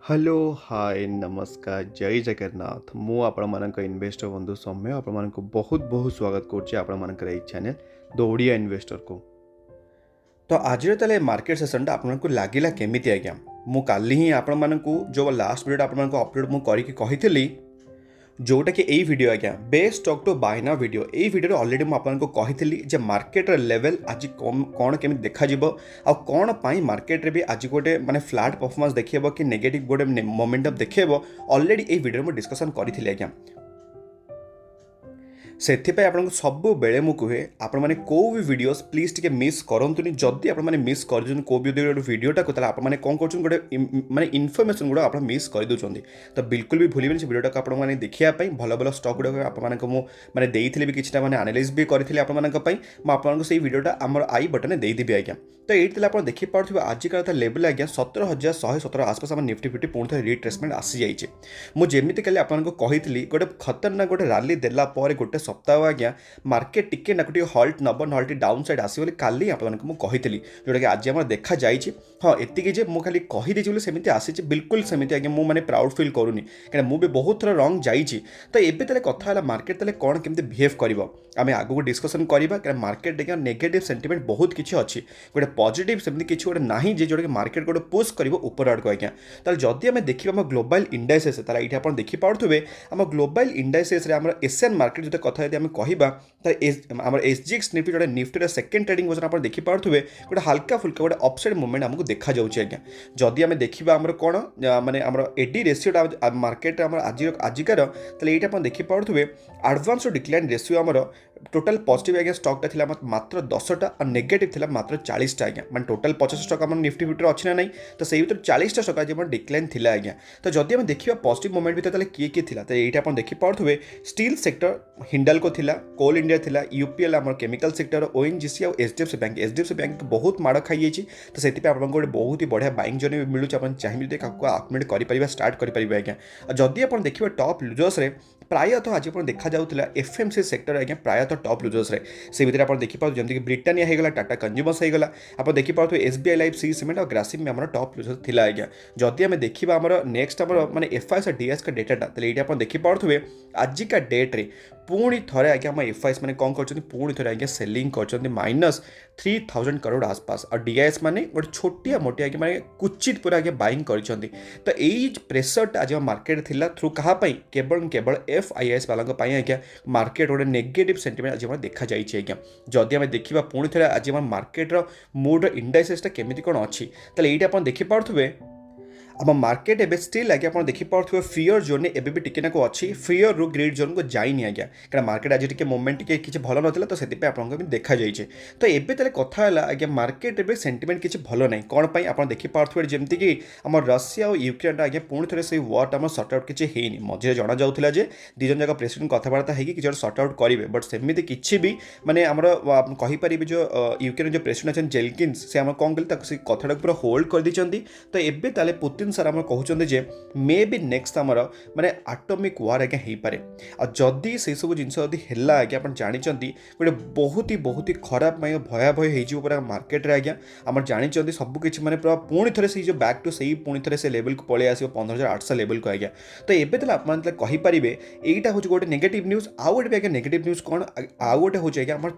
Hello hi नमस्कार जय जगन्नाथ मु आपण इन्वेस्टर बंधु सौम्य आपण बहुत बहुत स्वागत कर चैनल द ओडिया इन्वेस्टर को। तो आज मार्केट सेसन आपको लगिला केमी आज्ञा मु काली ही आपण जो लास्ट वीडियो आपको अपलोड मुझे कही जोटा कि यही वीडियो आज्ञा best stock to buy now video यही वीडियो ऑलरेडी मुझे कही मार्केट लेवल आज कौन केमी देखा आ कौन पाई मार्केट रे भी आज गोटे माने फ्लैट परफॉर्मेंस देखिए कि नेगेटिव गोटे मोमेंटम देखिए ऑलरेडी यही वीडियो में डिस्कशन करी आज्ञा से आपको सब बेले मु कहे आपण मैंने को भी वीडियोस प्लीज टे मिस करतुनि जदि आप मिस कर को भी वीडियोटा को आपने कौन कर गोटे माने इनफर्मेशन गुड़ा आप मिस कर दूसरी तो बिल्कुल भी भूलें से वीडियोटा को आपने देखिए भल भल स्टॉक गुड़ा आपको मैंने देती भी किसी मैंने आनालाइज भी करी आपको से वीडियोटा आम आई बटन देदेवी आज्ञा। तो ये आप देखिपे आजिका लेवल आज्ञा 17,117 आसपास आम निफ्टी फिफ्टी पुणी थे रिट्रेसमेंट आसी जाइए। मुझे कल आपको कही गोटे खतरनाक गोटे राली देला गोटे सप्ताह आज्ञा मार्केट टिके ना हल्ट नब ना डाउन साइड आसो काली आपको कही जोटा कि आज आम देखा जाइए। हाँ एति मुझे खाली कहीदे सेमती आसी बिल्कुल सेमती आज्ञा मुझे प्राउड फिल करूनी कहीं मुझे बहुत थर रंग जाइए। तो ये कथा है मार्केट तेल कौन केमती बिहेव कर आम आगू डिस्कसन करवा कहीं मार्केट देखिए नेगेटिव सेंटिमेंट बहुत किसी अच्छी गोटे पॉजिटिव सेमती किसी गोटे ना जे जोटा कि मार्केट गोटे पुश कर ऊपर आड़ को आज्ञा। तो जदि आम देखिए आम ग्लोबल इंडाइसेस ताला ये आप देखिपे आम ग्लोबल इंडाइसेस आम एशियन मार्केट जो कथा आम कहवा आम एसजीएक्स निफ्टी जो निफ्टी सेकेंड ट्रेडिंग वर्जन आप देखिपे गोटे हल्का फुल्का गोटे अपसाइड मूवमेंट आमको देखा जाऊँगी आज्ञा। जदि आम देखा आम कौन माने आम एडी रेसीोटा मार्केट आजिकार ये देखिपे आडभांस डिक्लाइन रेसीो आमर टोटाल पॉजिटिव आज्ञा स्टॉकटा थिला मात्र 10टा और नेगेटिव थिला मात्र 40टा आज्ञा माने टोटाल 50 स्टॉक आम निफ्टी फिफ्टी अच्छी ना नहीं तो से भर 40टा स्टॉक आज डिक्लाइन थिला आज्ञा। तो जदि आम देखा पॉजिटिव मोमेंट भर किए किए थिला तो ये आप देखिपे स्टील सेक्टर हिंडाल्को थिला कोल इंडिया थिला यूपीएल आम केमिकल सेक्टर ओएनजीसी और एचडीएफसी बैंक बहुत माड़ खाई जाइए। तो से आपको गोटे बहुत ही बढ़िया बाइंग जर्नी मिलूँ आप चाहिए आक्मेट कर स्टार्ट करेंगे आज्ञा। जदि आप देखिए टॉप लुजर्स प्रायतः आज देखा जाऊला एफएमसी सेक्टर आज्ञा प्रायतः टॉप लुजर्स से भीतर आप देखिपे जमीक ब्रिटानिया होगा टाटा कंज्यूमर्स होगा आप देखिपे एसबीआई लाइफ सी सीमेंट और ग्रासिम आम टॉप लुजर्स थिला आज्ञा। जदि आम देखा आम नेक्स्ट आम माने एफआईएस और डीएस का डेटाटा तो ये आप देखिपे आजिका डेट्रे पुणी थे आज्ञा आम एफआईएस मैंने कौन कर पुणी थे आज्ञा सेलिंग कर -3,000 करोड़ आसपास और डीआईएस मैंने गोटे छोटिया मोटी आज्ञा मैंने कुचित पूरा आज्ञा बाइंग कर। तो यही प्रेसरटा आज मार्केट थिला थ्रू कहापाई केवल केवल एफआईएस वाला आज्ञा मार्केट गोटे नेगेटिव सेंटिमेंट आज देखा जाइए आज्ञा। जदि आम देखा पुणी थे आज मार्केटर मूड इंडाइसेसटा केमी कौन अच्छी तो ये आप देखिपे आम मार्केट एवं स्टिल आज्ञा आप देखिपे फियर जोन एवं भी टिके नाक अच्छी फियर रु ग्रीड जोन को जाइनी आज्ञा क्या मार्केट आज टे मोमेंट टे किसी भल ना तो से आपको देखा जाइए। तो ये तेल कथा है आज्ञा मार्केट एवं सेंटिमेंट किसी भल ना कौन पर आप देखिपे जमीक कि आम रशिया और यूक्रेन आज्ञा पुणी थे से वार आम सर्ट आउट किसी है मझे जना जाऊला दिजन जाक प्रेसिडेंट कथबार्ता है कि सर्ट आउट करेंगे बट सेमती किसी भी माने आमर कहीपर जो यूक्रेन जो प्रेसिडेंट अच्छे जेलकिन्स से आम कौन कले कथा पूरा होल्ड कर दी। तो ये पुतिन सर आम कहते जे मे बी नेक्स्ट आमर माने आटमिक वार आज्ञा हो पारे और जदि से सब जिन है आज्ञा आप जानते गोटे बहुत ही खराब भयावह हो मार्केट आज्ञा आम जानते सबकि मैंने पूरा पुणी थे से बैक टू सही पुणी थे से लेवल को पलि आस 15,800 लेवल को आज्ञा। तो ये आप कहींपारे यहीटा हूँ गोटे नेगेटिव न्यूज आउ गोटे भी आज्ञा नेगेटिव न्यूज कौन आउ गोटे हूँ आज्ञा आम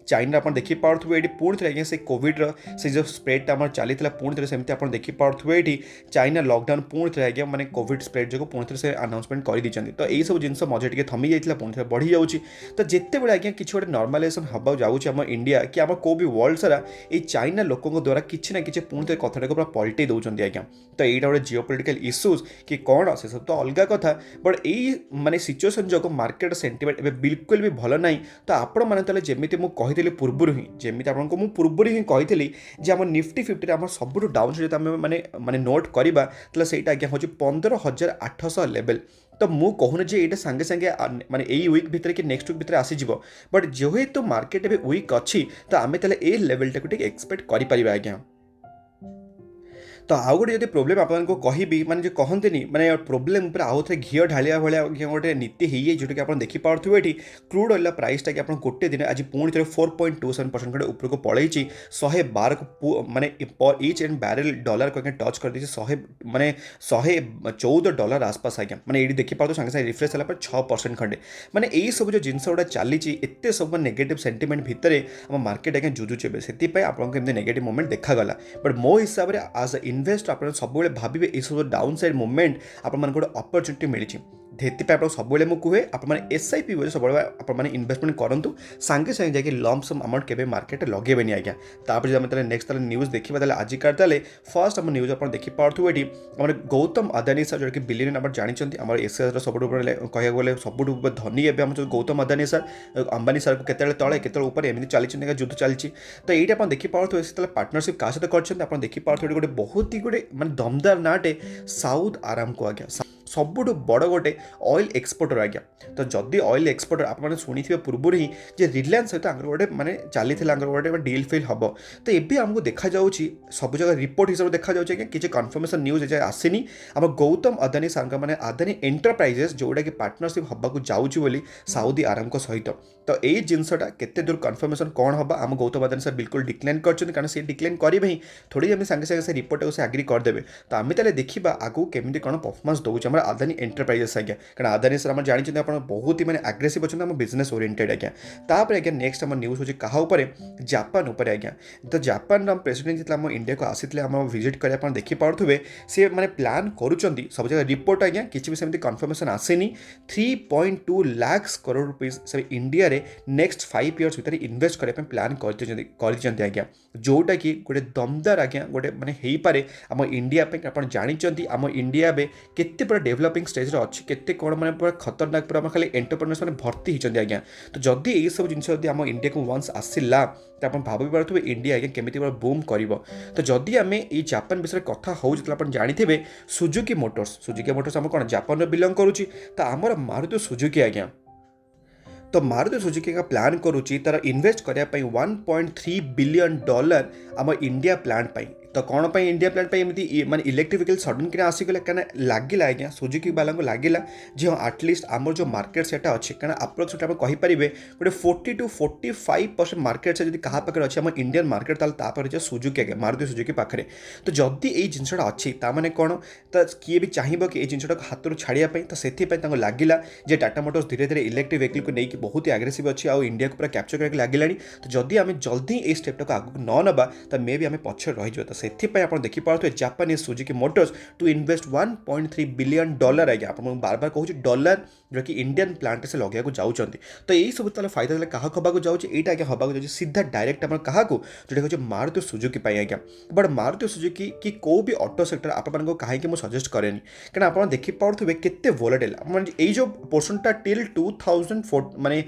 चाइना आप देखिपे ये पुणी थे आज्ञा से कोविड से जो स्प्रेडटा आम चली पुणी थे सेमती आप देखिपे ये चाइना लॉकडाउन पुणी थे आज्ञा मैंने कोविड स्प्रेड जो पुणी थे से अनाउंसमेंट कर दी। तो यही सब जिन मझे टे थमी जाता पुणी थे बढ़ी जाऊँगी। तो जिते बड़े आज्ञा किसी गोटे नर्मालाइजेसन हाँ जाऊँगी आम इंडिया कि आम को भी वर्ल्ड सारा ये चाइना लोकों द्वारा किसी ना कि पुणी थे कथा पूरा पलटि दौरान आज्ञा। तो यहाँ गोटे जिओपोलिटिकल इश्यूज कि कौन से सब तो अलग कथा बट यही माने सिचुएसन जो मार्केट सेंटिमेंट ए बिल्कुल भी भल ना। तो आपण मैंने जमी मुझे पूर्व ही जमी आपको मुझे पूर्व ही कही आम निफ्टी फिफ्टी आम सब डाउन साइड माने नोट करवा तो सहीटा आज्ञा हूँ 15,800 लेवल। तो मु कहूनी जे ये सांगे सांगे माने यही वीक भितर कि नेक्स्ट वीक भितर आसीज बट जेहेतु मार्केट वीक अच्छी तो आम ए लेवल टाक एक्सपेक्ट कर आज्ञा। तो आउ गोटे जब प्रोब्लेम आपको कहबी माने कहते माने प्रोब्लेम पर आउ थे घी ढालिया भाया गोटे नीति हो जोटा कि आप देखिपे ये क्रूड ऑयल प्राइसटा कि आप गोटे दिन आज पुणी थे 4.27% खंडे उपरको पलैची 112 को माने पर इच एंड बैरेल डॉलर को टच कर दी 100 माने $114 आसपास आज्ञा माने ये देखिपे सागे सागे रिफ्रेश होगा 6% खंडे माने यही सब जो जिनस गुड़ा चली एत सब नेगेटिव सेंटिमेंट भितर आम मार्केट आज्ञा जुझुचे से आपको नेगेटिव मोमेंट देखा बट मो हिसाब से आज अ इन्वेस्ट आप सब भावे ये सब डाउन साइड मुवमेंट आप गोटे अपरच्युनिटी मिली ସେଥିପାଇଁ ଆପଣ ସବୁବେଳେ ମୁଁ କୁହେ ଆପଣମାନେ SIP ବୋଲି ସବୁବେଳେ ଆପଣମାନେ ଇନଭେଷ୍ଟମେଣ୍ଟ କରନ୍ତୁ ସାଙ୍ଗେ ସାଙ୍ଗେ ଯାଇକି ଲମ୍ପ ସମ୍ ଆମାଉଣ୍ଟ କେବେ ମାର୍କେଟରେ ଲଗେଇବେନି ଆଜ୍ଞା। ତାପରେ ଯଦି ଆମେ ତାହେଲେ ନେକ୍ସଟ ତାହେଲେ ନ୍ୟୁଜ୍ ଦେଖିବା ତାହେଲେ ଆଜିକାର ତାହେଲେ ଫାର୍ଷ୍ଟ ଆମ ନ୍ୟୁଜ୍ ଆପଣ ଦେଖିପାରୁଥିବେ ଏଠି ଆମର ଗୌତମ ଆଦାନୀ ସାର୍ ଯେଉଁଟାକି ବିଲିୟନ ଆପଣ ଜାଣିଛନ୍ତି ଆମର ଏସିଆର ସବୁଠୁ କହିବାକୁ ଗଲେ ସବୁଠୁ ଧନୀ ଏବେ ଆମର ଗୌତମ ଆଦାନୀ ସାର୍ ଅମ୍ବାନୀ ସାର୍କୁ କେତେବେଳେ ତଳେ କେତେବେଳେ ଉପରେ ଏମିତି ଚାଲିଛନ୍ତି ଯୁଦ୍ଧ ଚାଲିଛି ତ ଏଇଟା ଆପଣ ଦେଖିପାରୁଥିବେ ସେ ତାହେଲେ ପାର୍ଟନରସିପ୍ କାହା ସହିତ କରିଛନ୍ତି ଆପଣ ଦେଖିପାରୁଥିବେ ଗୋଟେ ବହୁତ ହି ଗୋଟେ ମାନେ ଦମଦାର ନାଁଟେ ସାଉଦି ଆରାମକୋ ଆଜ୍ଞା ସବୁଠୁ ବଡ଼ ଗୋଟେ ऑयल एक्सपोर्टर आज्ञा तो जदि ऑयल एक्सपोर्टर आपने शुणी पूर्व ही जे रिलायंस सहित गोटे माने चली गोटे डील फिल हम तो ये आमको देखा सब जगह रिपोर्ट हिसाब से देखा जाए कि कन्फर्मेशन न्यूज एजाए आसनी आम गौतम अदानी सार मैंने अदानी एंटरप्राइजेस जोटा कि पार्टनरशिप हवाक जाऊँगी साउदी आरामको सहित तो यही जिनसटा केते दूर कन्फर्मेशन कौन हम आम गौतम अदानी सर बिल्कुल डिक्लाइन कर डिक्लाइन करेंगे ही थोड़ी आम सागे सागे से रिपोर्ट को एग्री करदे तो आम ताले देखा आगू केमी कौन परफॉर्मेंस दूसरे आम अदानी एंटरप्राइजेस आज्ञा कारण अदानी सर आम जानते आप बहुत ही मैंने आग्रेसिव अच्छा आम बिजनेस ओरिएंटेड आज्ञा तापर आज्ञा नेक्स्ट आम न्यूज हूँ क्या जापान उपर आज्ञा तो जापान प्रेसिडेंट जो आम इंडिया को आसी आम विजिट कर देखिपे सी मैंने प्लान करुँच सब जगह रिपोर्ट आज्ञा किसी भी सेमती कन्फर्मेशन आसेनी 3.2 लाख करोड़ रुपीज से इंडिया रे नेक्स्ट 5 इयर्स भितर इन्वेस्ट करने प्लान कर आज्ञा जोटा कि गोटे दमदार आज्ञा गोटे मैंने हो पारे आम इंडिया आप जानते आम इंडिया केते पूरा डेवलपिंग स्टेज अच्छी केते कौन मैंने पूरा खतरनाक पूरा खाली एंटरप्रेन्योर्स मैंने भर्ती होती आज्ञा तो जदि ये सब जिन आम इंडिया को वन्स आसला तो आप भावी पारे इंडिया आज्ञा केमी बूम कर तो जदि आम ये जापान विषय कथा हो जानते सुजुकी मोटर्स आम कौन जापान बिलंग करुच्ची तो आमर मारुति सुजुकी आज्ञा तो मारुति सुजुकी का प्लान करुच्ची तार इन्वेस्ट करने 1.3 बिलियन डॉलर आम इंडिया प्लांट पाई तो कौन पर इंडिया प्लांट पर एमती माने इलेक्ट्रिक व्हीकल सडन कि आसीगला क्या लगिला आज्ञा सुजुकी वाला लगिला जी हाँ आटलिस्ट आमर जो मार्केट सेटा अच्छे क्या अप्रोक्सीमेट आप कहींपर गोटे 40 to 45% मार्केट से क्या पाखे अच्छे आम इंडियन मार्केट तापर सुजुकी आज्ञा मारुति सुजुकी पाखे तो जदि ये जिनसा अच्छी ताने कौन तो किए भी चाहिए कि जिनसा हाथ रू छाड़ापी तो से लगिला जे टाटा मोटर्स धीरे धीरे इलेक्ट्रिक व्हीकल को लेकिन बहुत ही आग्रेसिव अच्छी आउ इंडिया को पूरा कैप्चर करके लगिला तो जदि आम जल्दी ये स्टेपटा को आगे न नवा तो मे भी आम पछे रही तो से आप देखिपे Japanese Suzuki Motors to invest 1.3 billion dollar आज्ञा आप बार बार कहूँ डॉलर जो कि इंडियन प्लांट से लगे जाऊँच तो यही सब ताले फायदा ताले क्या हवाक जाऊँच यहाँ आज्ञा हवाक जाऊँच सीधा डायरेक्ट आम क्या जोटा हूँ मारुति सुजुकी आज्ञा बट मारुति सुजुकी कि कौ भी ऑटो सेक्टर आपको कहीं मुझे सजेस्ट करेनि क्या आप देखिपे केते वोलेटाइल ये जो पोर्सनटा टिल 2004 माने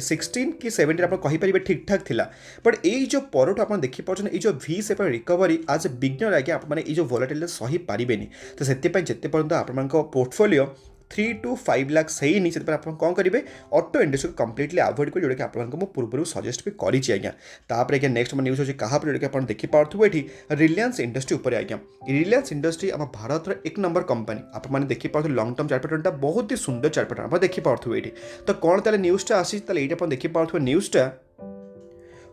16 कि 17 आप कहींपर ठीक ठाक थिला बट यही जो परठू आप देखिपे ये जो वी सेप रिकवरी आज बिगनर आज्ञा आप ये वोलेटाइल सही पारे तो से जिते पर्यंत आप पोर्टफोलियो 3 to 5 लाख सही नहीं से आप कौन करेंगे ऑटो इंडस्ट्री को कम्प्लीटली अवॉइड कर जोटा कि आपको पूर्व सजेस्ट भी करी आज्ञा तापर आज्ञा नेक्स्ट न्यूज अच्छे क्या जोटा कि आप देखिपे ये रिलायंस इंडस्ट्री उपर आज्ञा रिलायंस इंडस्ट्री आम भारत एक नंबर कंपनी आपने देखिपे लंग टर्म चार्ट पैटर्न बहुत ही सुंदर चार्ट पैटर्न आप देखिपे ये तो कौन ताले न्यूज़टा आसी ये देखिपे न्यूज़टा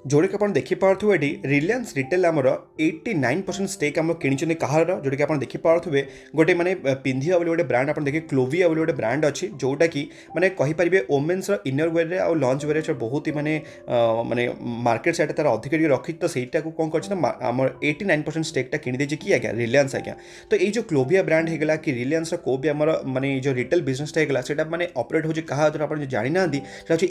जोड़ा कि आप देखिपे ये रिलायंस रिटेल आमर 89% स्टेक आम कि कहार जोटा कि आप देखिपे गोटे मैंने पिंधिया गोटे ब्रांड आप देखिए क्लोविया गोटे ब्रांड अच्छी जोटा कि मैंने कहींपर ओमेन्स इनर वेयर आउ लंच वेयर बहुत ही माने माने मार्केट साइड तार अधिक रखी तो सहीटा को कौन कर 89% स्टेकटा किणिदे कि आज्ञा रिलायंस आज्ञा तो ये जो क्लोविया ब्रांड होगा कि रिलायंस को भी आमर माने जो रिटेल बिजनेसटा होगा से मैंने ऑपरेट हो क्या आप जानी ना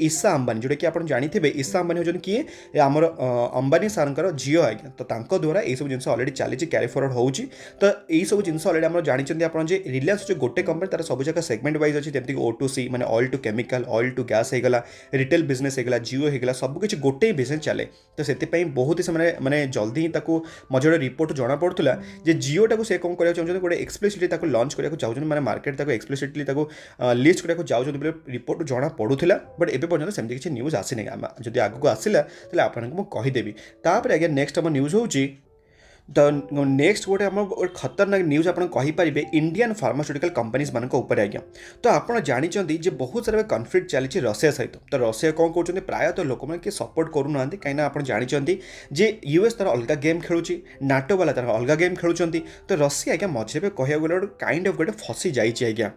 ईशा अंबानी जोटा कि आप जानते ईशा अंबानी होती किए आमर अंबानी सारंकर जियो आज्ञा तो तांको द्वारा ये सब जिन अलरेडी चली क्यारी फरवर्ड होची तो यही सब जिन अलरेडी आम जानते आप रिलायंस जो गोटे कंपनी तार सब जगह सेगमेंट वाइज अच्छी जमीक O2C मैंने oil to chemical oil to gas होगा रिटेल बिजनेस होगा जियो होगा सबकि गोटे ही बिजनेस चले तो से बहुत ही मैंने जल्दी ही मझे रिपोर्ट जना पड़ा जे जियोटा को से कौन करना चाहते गोटे एक्सप्लिसिटली लंच करने चाहते मैंने मार्केट एक्सप्लिसिटली लिस्ट करने चाहते रिपोर्ट जना पड़ूला बट एवं पर्यटन सेमती किसी न्यूज आसी जब आगू आसला तो आप कहीदेवी तापर आज्ञा नेक्स्ट आम न्यूज हूँ ତ ନେକ୍ସଟ ଗୋଟେ ଆମର ଗୋଟେ ଖତରନାକ ନ୍ୟୁଜ୍ ଆପଣ କହିପାରିବେ ଇଣ୍ଡିଆନ୍ ଫାର୍ମାସ୍ୟୁଟିକାଲ କମ୍ପାନିଜ୍ ମାନଙ୍କ ଉପରେ ଆଜ୍ଞା। ତ ଆପଣ ଜାଣିଛନ୍ତି ଯେ ବହୁତ ସାରା କନଫ୍ଲିକ୍ଟ ଚାଲିଛି ରଷିଆ ସହିତ। ତ ରଷିଆ କ'ଣ କହୁଛନ୍ତି, ପ୍ରାୟତଃ ଲୋକମାନେ କିଏ ସପୋର୍ଟ କରୁନାହାନ୍ତି, କାହିଁକିନା ଆପଣ ଜାଣିଛନ୍ତି ଯେ ୟୁଏସ୍ ତାର ଅଲଗା ଗେମ୍ ଖେଳୁଛି, ନାଟୋ ବାଲା ତାର ଅଲଗା ଗେମ୍ ଖେଳୁଛନ୍ତି। ତ ରଷିଆ ଆଜ୍ଞା ମଝିରେ କହିବାକୁ ଗଲେ ଗୋଟେ କାଇଣ୍ଡ ଅଫ୍ ଗୋଟେ ଫସି ଯାଇଛି ଆଜ୍ଞା।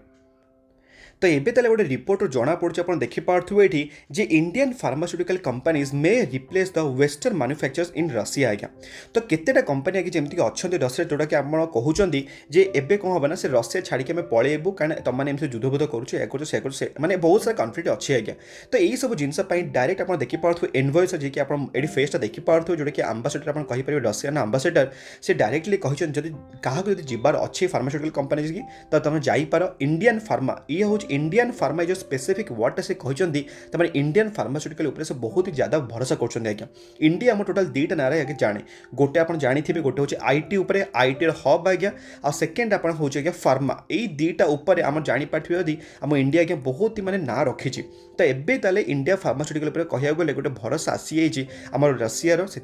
ତ ଏବେ ତାହେଲେ ଗୋଟେ ରିପୋର୍ଟରୁ ଜଣାପଡ଼ୁଛି, ଆପଣ ଦେଖିପାରୁଥିବେ ଏଠି ଯେ Indian pharmaceutical companies may replace the western manufacturers in Russia ଆଜ୍ଞା। ତ କେତେଟା କମ୍ପାନୀ ଆଜ୍ଞା ଯେମିତିକି ଅଛନ୍ତି ରଷିଆ, ଯେଉଁଟାକି ଆପଣ କହୁଛନ୍ତି ଯେ ଏବେ କ'ଣ ହେବ ନା ସେ ରଷିଆ ଛାଡ଼ିକି ଆମେ ପଳେଇବୁ, କାରଣ ତୁମମାନେ ଏମିତି ଯୁଦ୍ଧବୁଦ୍ଧ କରୁଛୁ, ଏହା କରୁଛୁ ସେ କରୁଛୁ, ମାନେ ବହୁତ ସାରା କନଫ୍ଲିକ୍ଟ ଅଛି ଆଜ୍ଞା। ତ ଏଇସବୁ ଜିନିଷ ପାଇଁ ଡାଇରେକ୍ଟ ଆପଣ ଦେଖିପାରୁଥିବେ ଏନଭଏସର, ଯିଏକି ଆପଣ ଏଠି ଫେସ୍ଟା ଦେଖିପାରୁଥିବେ, ଯେଉଁଟାକି ଆମ୍ବାସେଡ଼ର ଆପଣ କହିପାରିବେ ରଷିଆନ ଆମ୍ବାସେଡ଼ର, ସେ ଡାଇରେକ୍ଟଲି କହିଛନ୍ତି ଯଦି କାହାକୁ ଯଦି ଯିବାର ଅଛି ଫାର୍ମାସ୍ୟୁଟିକାଲ କମ୍ପାନିଜ୍ କି ତ ତୁମେ ଯାଇପାର। ଇଣ୍ଡିଆନ୍ ଫାର୍ମା ଇଏ ହେଉଛି इंडियन फार्मा जो स्पेसिफिक वर्डटा से कहते तमारे इंडियन फार्मास्यूटिकल उपर से बहुत ही ज्यादा भरोसा कर आज्ञा। इंडिया आम टोटाल दुईटा नारे आगे जाने, गोटे आप जानी गोटे हूँ आईटी उपर, आईटी हब आज्ञा, आ सेकेंड आप हूँ आज्ञा फार्मा। यही दुईटा उपर आम जापारे यदि आम इंडिया आज्ञा बहुत ही माने ना रखी। तो एबे ताले इंडिया फार्मास्यूटिकल उपर कह गले गोटे भरोसा आसी जाइए आम रषियार, से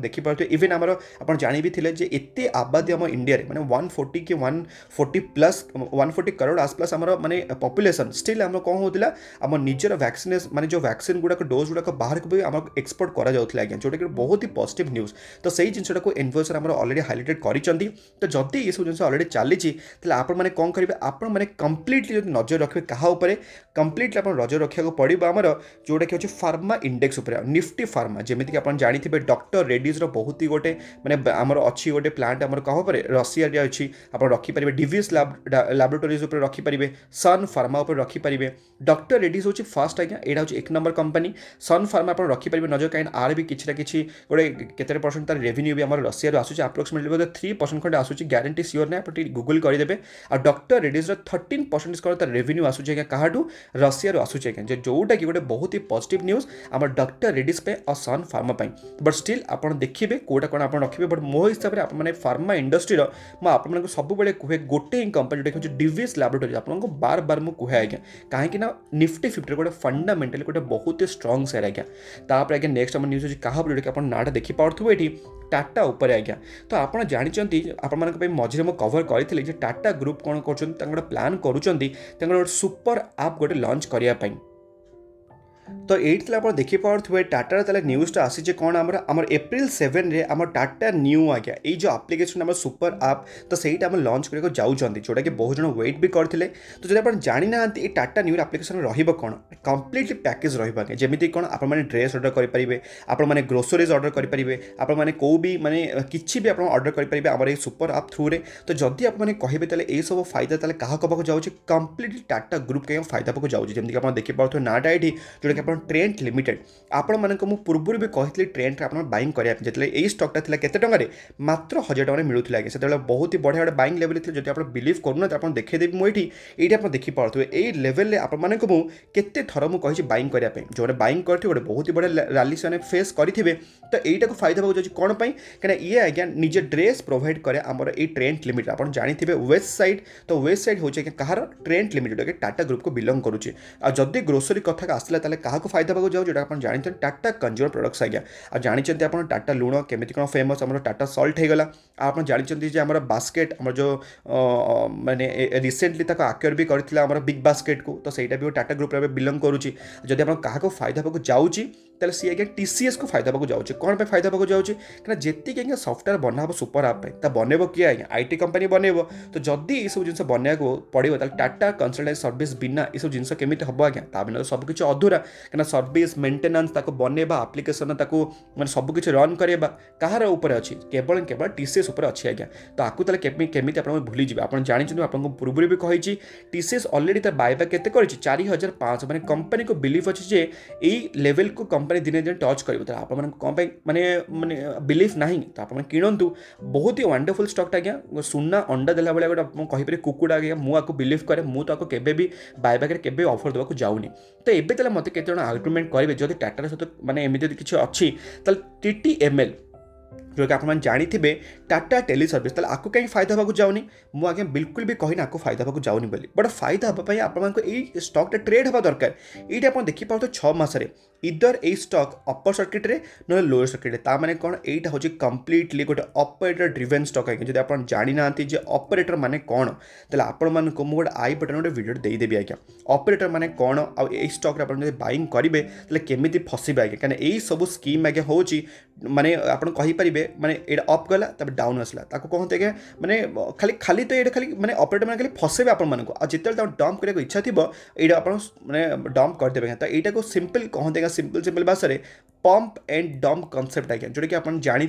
देखिपे इवेन आमर आप जानी भी थे जे एते आबादी आम इंडिया माने 140 कि 140 प्लस 140 करोड़ आसपास आमर माने पॉपुलेशन स्टिल आम कौन होता आम निजर वैक्सीन माने जो वैक्सीन गुड़ाक डोज गुड़ाक बाहर को भी आम एक्सपोर्ट करा आज्ञा, जोटा कि बहुत ही पॉजिटिव न्यूज। तो सही जिनटा को इन्फ्लुएंसर आम ऑलरेडी हाइलाइटेड करिसेंती। तो जदि ये सब जिन ऑलरेडी चली आपण मैंने कौन करेंगे, आपण मैंने कंप्लीटली जो नजर रखिए क्या उपर कंप्लीटली आप नजर रखा पड़ो आमर जोटा कि फार्मा इंडेक्स उपर निफ्टी फार्मा, जमीक आप जानी डॉक्टर रेड्डीज बहुत ही गोटे माने आमर अच्छी गोटे प्लांट आमर कह पर रषिया अच्छी, आप रखिपारे डिविस लैबोरेटरीज उपर रखिपारे, सन फार्मा उपर रखिपारे। डॉक्टर रेड्डीज हूँ फर्स्ट आज्ञा, यहाँ हूँ 1 नंबर कंपनी। सन फार्मा आप रखिपारे नजर, कहीं आर भी किसी ना कि गोटे केते परसेंट तार रेवेन्यू भी आम रषिया आसूँ, आप्रोक्सीमेटली बोधे 3% खंडे आसूँ, ग्यारंटी सियोर ना, आप गूगल करदे। और डॉक्टर रेड्डीज 13% कौन तार रेवेन्यू आसूँ आज्ञा काहाठू रषिया आसूँ आज्ञा, जोटा कि गोटे बहुत ही पॉजिटिव न्यूज आम डॉक्टर रेड्डीज पे और सन फार्मा पे। बट स्टिल आप देखिए कौटा कौन आप रखिए, बट मो हिसाब से आप फार्मा इंडस्ट्री मुझे सब कहे गोटे ही कंपनी जोटा कि डिविस लैबोरेटरी आपको बार बार मुझे कहे आज्ञा, कहीं निफ्टी 50 गोटे फंडामेंटाली गोटे बहुत ही स्ट्रंग सेयर आज्ञा। तापर आज्ञा नेक्स्ट आम न्यूज क्या जोटा कि आप नाटा देखिपे ये टाटा उपर आज्ञा। तो आप जानते आपण मझे मुझे कवर करी टाटा ग्रुप कौन कर प्लान कर सुपर आप गोटे लॉन्च करने। तो ये आप देखिपे टाटार ताले न्यूज़टा आसी कौन आमर एप्रिल 7 रे आम टाटा न्यू आज्ञा ये जो आप्लिकेशन आम सुपर आप तो सहीटा आम लॉन्च करके जाऊँगी, जोटा कि बहुत जन वेट भी करते। तो जब आप जानी ना ये टाटा न्यू आप्लिकेशन रहा कंप्लीटली पैकेज रहा जमीती कौन आप ड्रेस ऑर्डर करेंगे, आपने ग्रोसरीज ऑर्डर करेंगे, आपने कौ भी माने किसी भी आप ऑर्डर करेंगे आम ये सुपर आप थ्रू रे। तो जदि आपने कहे ताले ये सब फायदा ताले क्या कबाक जाऊँगी कंप्लीटली टाटा ग्रुप के फायदा पाक जाऊँगी। जमीक आप देखिपे नाटा ये जोटा कि ट्रेंट लिमिटेड आपण मानक मु पूर्व भी कहती ट्रेंट आप बाइंग कराया जितने यही स्टॉकटा था केते टंगारे मात्र 1000 टंका मिलूला आगे, से बहुत ही बढ़िया गोटे बाइंग लेवल थी। जब आप बिलीव करूना तो आप देखदेवी मुझे ये आप देखिपे यही लेवल आपको केते थर मुझे बाइंग करने जो बाइंग करते गोटे बहुत ही बढ़िया रैली से फेस करेंगे। तो यहीटा को फायदा पाऊँ कौन कहीं ये आज्ञा निजे ड्रेस प्रोवाइड करे आमर ये ट्रेंट लिमिटेड आप जानते वेस्ट साइड। तो वेस्ट साइड हूँ कहार ट्रेंट लिमिटेड टाटा ग्रुप को बिलंग करुच्चे। जदि ग्रोसरी कथा आसला क्या फायदा पाक जाऊ, जो आप जानते टाटा कंज्यूमर प्रोडक्ट्स आज्ञा। आ जानते आप टाटा लुण केमी कौन फेमस आम टाटा सल्ट होगला। आप जानते आम बास्केट आम जो माने रिसेंटली आक्योर भी करता बिग बास्केट को, तो सहीटा भी टाटा ग्रुप बिलंग करुच्ची। जब आप क्या फायदा पाक जाऊँगी तेल सी आज्ञा टीसीएस को फायदा पाक जाऊँगी। कौन पे फायदा पाक जाऊँगी कहीं जी आज्ञा सफ्टवेयर बना सुपर आप बनइब किए आज्ञा आईटी कंपनी बनइब। तो जदि ये सब जिन बनवा पड़ो टाटा कंसल्टेंसी सर्विस बिना ये सब जिन केमी हम आज्ञा, ता बिना सबकि अधूरा कहीं सर्विस मेंटेनेंस बनवा आप्लिकेसन मैंने सबकि रन करवा कहार उपर अच्छी केवल केवल टीसीएस उपर अच्छी आज्ञा। तो आपको केमी आप भूली जाए। आप जानते आपको पूर्व भी कही टीसीएस ऑलरेडी तार बायबैक केते करिछि 4500 माने कंपनी को बिलीव अच्छी जे यही लेवल को कंपनी दिने दिन टच कर आप कौन माने माने बिलीव ना तो आप किणतु बहुत ही वंडरफुल स्टॉक आज्ञा। सुना अंडा देला भाई गोटे कहीपर कुकुड़ा आज्ञा मुझे बिलीव करे मुझे केबे भी बायबैक केबे ऑफर देवाक जाऊनी। तो एबे तले मते केते जण आर्गुमेंट करेंगे जदि टाटार सहित माने एमती किसी अच्छी टीटीएमएल जो कि आप जानी टाटा टेली सर्विस ताले आपको कहीं फायदा होगा जाऊनी मु आगे बिल्कुल भी कही आपको फायदा होगा जाऊनी बोली बट फायदा हाँपाई आपको स्टॉक ट्रेड हवा दरकार ये आप देखिए 6 मासरे इधर ए स्टॉक अपर सर्किट रे ना लोअर सर्किट ता माने कौन एटा हो कंप्लीटली गोटे ऑपरेटर ड्रिवेन स्टॉक आज्ञा जब आप जानी ना ऑपरेटर माने कौन ताले आपण मान को गोटे आई बटन गोटे वीडियो देदेवी आज्ञा ऑपरेटर माने कौन आ स्टॉक आप बाइंग करेंगे ताले केमिति फसबे आज्ञा कहीं यही सब स्कीम आज्ञा हो माने आप कहींपारे माने ये अप गला तब डाउन आसला कहते आज्ञा माने खाली खाली तो ये खाली माने ऑपरेटर मैंने खाली फसबे आपको आ जिते डंप करने इच्छा थी ये आप डंप करदे तो यहाँ को सिंपल कहते सिंपल भाषा में पंप एंड डंप कॉन्सेप्ट आज्ञा जोटा कि आप जानी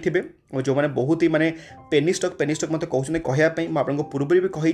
जो मैंने बहुत ही माने पेनी स्टॉक मत कहते कहवाई मुझे पूर्व भी कही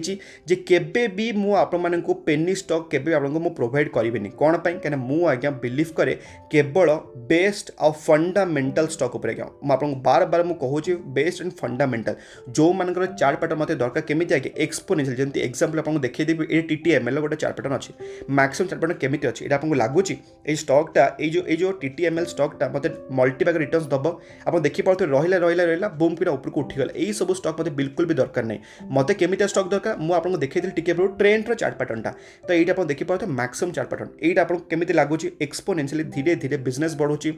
जे केबे भी मुझे पेनी स्टॉक केबे आपको प्रोवाइड करें कौन पाई कहीं मुझे बिलीव करे केवल बेस्ट आ फंडामेंटल स्टॉक उपर आज्ञा मुझे बार बार मुझे बेस्ट एंड फंडामेंटल जो मानकर चार्ट पैटर्न मत दरकार केमी आगे एक्सपोनेंशियल जमी एग्जांपल आपको देखिदेवी ये टीटीएमएल गोटे चार्ट पैटर्न अच्छी मैक्सिमम चार्ट पैटर्न केमी अच्छी ये आपको लगुच ये स्टॉकटा जो टीटीएमएल स्टॉकटा मत मल्टीपैक रिटर्न्स दब आप देखिए रहा रहा बूम कि ऊपर को उठीगला यही सब स्टॉक मत बिल्कुल भी दरकार नहीं मत केमिया स्टॉक दरकार मुझे देखी टिके ट्रेंड चार्ट पैटर्नटा तो ये आप देखिए मैक्सिमम चार्ट पैटर्न यहाँ आपको केमी लगुच एक्सपोनेंशियली धीरे धीरे बिजनेस बढ़ुची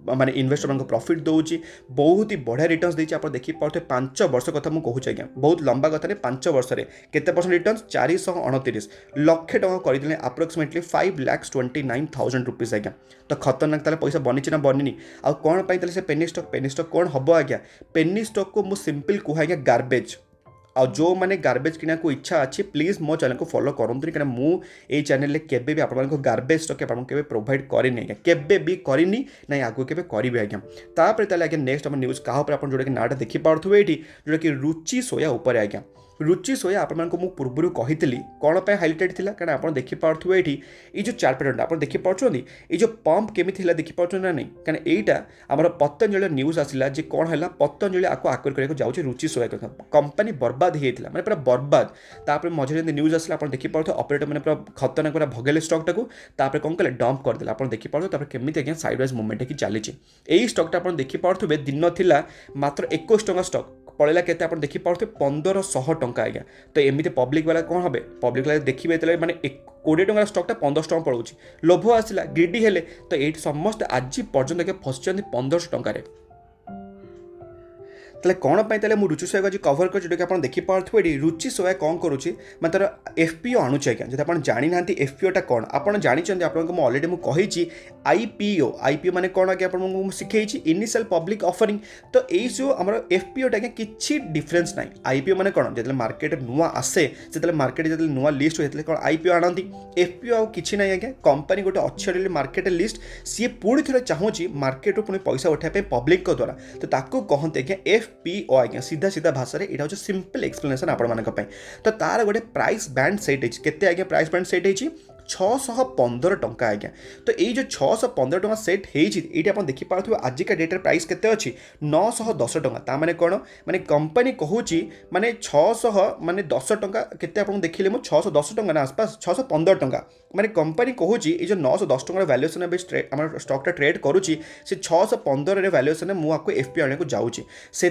माने इन्वेस्टर मान प्रॉफिट दौर बहुत ही बढ़िया रिटर्न्स देती आप देखिए 5 वर्ष कथा मुझे कहूँ आज्ञा बहुत लंबा कथा नहीं 5 वर्ष में केते परसेंट रिटर्न्स 429 लक्षे टଙ୍କା करदे अप्रोक्सीमेटली 5,29,000 रुपीज आज्ञा तो खतरनाक ताले पैसा बनी ना बनी आ कौन पाई से पेनी स्टॉक कौन हम आज्ञा पेनी स्टॉक को मुझे सिंपल कहूँ आज्ञा गार्बेज आ जो मैंने गार्बेज किना को इच्छा अच्छी प्लीज मो चैनल को फॉलो करंतु कहीं मुझे चैनल केबे भी आपको गार्बेज स्टॉक आपको प्रोवाइड करनी आज्ञा केबे भी करनी ना आगू के करी आज्ञा तापर ताले आज्ञा नेक्स्ट हम न्यूज क्या जोटा कि नाटा देखी पार्थ्वे ये जोटा कि रुचि सोया उपर आज्ञा रुचि सोया आपको मुझे पूर्व कही कौन पर हाइलाइटेड थी कारण आप देखिपे ये जो चार्ट पैटर्न आप देखिपे ये जो पंप केमी देखिपे ना नहीं कहीं यहीटा आम पतंजलि न्यूज आसला जे कौन है पतंजलि आपको आक्वायर करने जाऊँगी रुचि सोया कंपनी बर्बाद होता मैंने पूरा बर्बाद तापर मझे न्यूज आसला आप देखिपे ऑपरेटर मैंने पूरा खतरनाक पूरा भगेले स्टॉक टाक कौन कले डंप करदे आप देखिपे केमी आज्ञा साइड वाइज मुवमेंट की चली यही स्टॉकटा आप देखिपे दिन था मात्र 21 टଙ୍କା स्टॉक पड़ेगा केते आप देखिपे 1500 टଙ୍କା आज्ञा तो एमती पब्लिक वाला कौन हे पब्लिक वाला देखिए माने 20 टଙ୍କା स्टॉकटा 1500 टଙ୍କା पड़ोची लोभ आसला ग्रीडी हेले तो ये समस्त आज पर्यटन फसी 1500 टଙ୍କା ताले कौन पाई ताले मु रुचि सोया कवर कर जोटा कि आप देखिपे रुचि सोया कौन करुच्ची मैं तार एफपीओ आणुचे आज्ञा जब आप जानी ना एफपीओटा कौन आप जानते आपको अलरेडी मुझे कही आईपीओ माने कौन आगे आपको शिखई इनिशियल पब्लिक ऑफरिंग तो यही जो आम एफपीओटा आज्ञा किसी डिफरेन्स ना आईपीओ माने कौन जो मार्केट नुआ आसे जो मार्केट जो नुआ लिस्ट होते कौन आईपीओ आनती एफपीओ आ कि ना आज्ञा कंपनी गोटे अच्छे मार्केट लिस्ट सी पुणी थे चाहूँगी मार्केट पुणी पैसा उठाई पब्लिक द्वारा तो ताको कहते आज्ञा एफपीओ आज्ञा सीधा सीधा भाषा में यहाँ हूँ सिंपल एक्सप्लेनेशन आपण तो तार गोटे प्राइस बैंड सेट होते आज्ञा प्राइस बैंड सेट होती 615 टଙ୍କା आज्ञा तो ये जो 615 टଙ୍କା सेट होती आप देखिपे आजिका डेट प्राइस केते अच्छी 910 टଙ୍କା ता माने कौन माने कंपनी कहूँ माने 600 माने 10 टଙ୍କା केते आप देखिले मो 610 टଙ୍କା ना आसपास 615 टଙ୍କା माने कंपनी कहूँ ये जो 910 टଙ୍କା वैल्यूएशन आम स्टॉकटा ट्रेड करुच्ची से 615 वैल्यूएशन मुझे एफपीओ आने को जाऊँगी से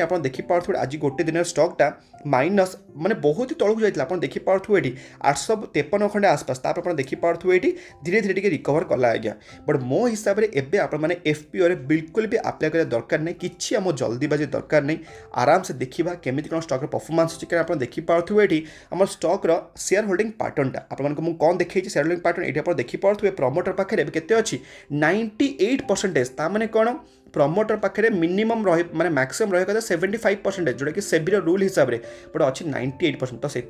आप देखिपे आज गोटे दिन स्टॉकटा माइनस माने बहुत ही तौक जाता आप देखिपे ये 853 खंडे आसपास आप देखिपे ये धीरे धीरे रिकवर कला आज्ञा बट मो हिसाब से एबे आप एफपीओ रे बिल्कुल भी अप्लाई करा दरकार नहीं किसी आम जल्दीबाजी दरकार नहीं आराम से देखा केमी कौन स्टॉक परफॉर्मेंस अच्छी आप देखिपे ये आम स्टॉक शेयर होल्डिंग पैटर्नटा आपको कौन देखिए शेयर होल्डिंग पैटर्न ये आप देखिपे प्रमोटर पाखे केते अच्छी 98% ताने कौन प्रमोटर पाखे मिनिमम रही माने मैक्सिमम रहा 75% जोटा कि सेबी रूल हिसाब से बट अच्छी 98% तो से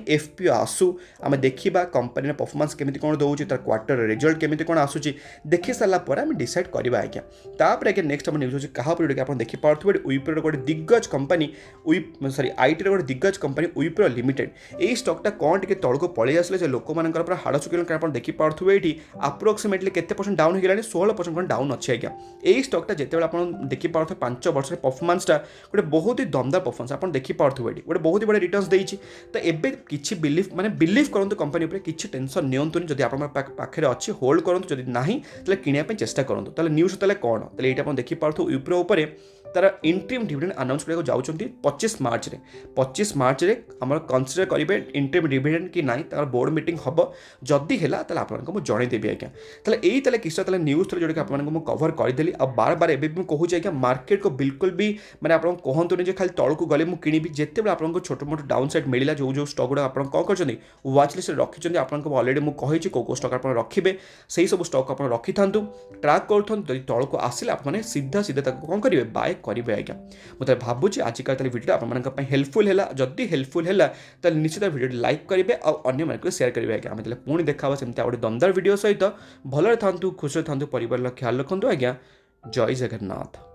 एफपीओ आसू आम देखा कंपनी परफॉर्मेंस केमी कौन दूसरी तार क्वार्टर रिजल्ट केमी कौन आसूची देखी सारापर आम डिसाइड करवा आज्ञा तापर आगे नेक्स्ट आम न्यूज क्या आप देखिपे विप्रो गोटे दिग्गज कंपनी आईटी गोटे दिग्गज कंपनी विप्रो लिमिटेड यही स्टॉकटा कौन टे तौक पलि आसे लोक मान हाड़ चुके आप देखिपे ये अप्रोक्सीमेटली केते परसेंट डाउन हो गलानी 16% डाउन अच्छे आज्ञा यही स्टॉकटा जिते आप देखिपे 5 वर्ष परफॉर्मेंसटा गोटे बहुत ही दमदार परफॉर्मेंस आप देखिपे ये गोटे बहुत ही बड़ा रिटर्न्स देती तो एबे किसी बिलीव माने बिलीव करूँ कंपनी उपर किसी टेंशन नियंतुनि जदि आप पाखे अच्छी होल्ड करूँ जदि ना तो किनापी चेष्टा करूँ तो न्यूज ताले कौन तो ये देखिपे विप्रो उपर तार इंटरिम डिविडेंड अनाउंस करने जाऊँगी 25 मार्च रे 25 मार्च रे आम कनसीडर करेंगे इंटरिम डिविडेंड कि ना तार बोर्ड मीटिंग हम जदि है आपको जनईदेवी आज्ञा ताले यही ताले किसी ताले न्यूज थ्रू जोटा आपको कवर करदेली आ बार बार एवं कहूँ आज्ञा मार्केट को बिल्कुल भी मैंने आप कहतुनि जे खाली तौक गले मुझे किणी जिते आपको छोट मोट डाउन साइड मिला जो स्टक गुड़ा आप कौन कर व्वाच लिस्ट रखिंट आपको अलरेडी मुझे कौ स्टक आप रखिए से सब स्टक आप रखि था ट्राक कर तौक आसिले आपने सीधा सीधा कौन करेंगे बाय करेंगे आज्ञा मुझे भावुँ आजिकल भिडियो आप हेल्पफुल है जदि हेल्पफुल है तो निश्चित भिडियो लाइक करेंगे और अन्य शेयर करेंगे आज्ञा आम पुणी देखा सेमती गोटे दमदार भिडियो सहित भलरे था खुशी था परिवार ख्याल रखु आज्ञा जय जगन्नाथ।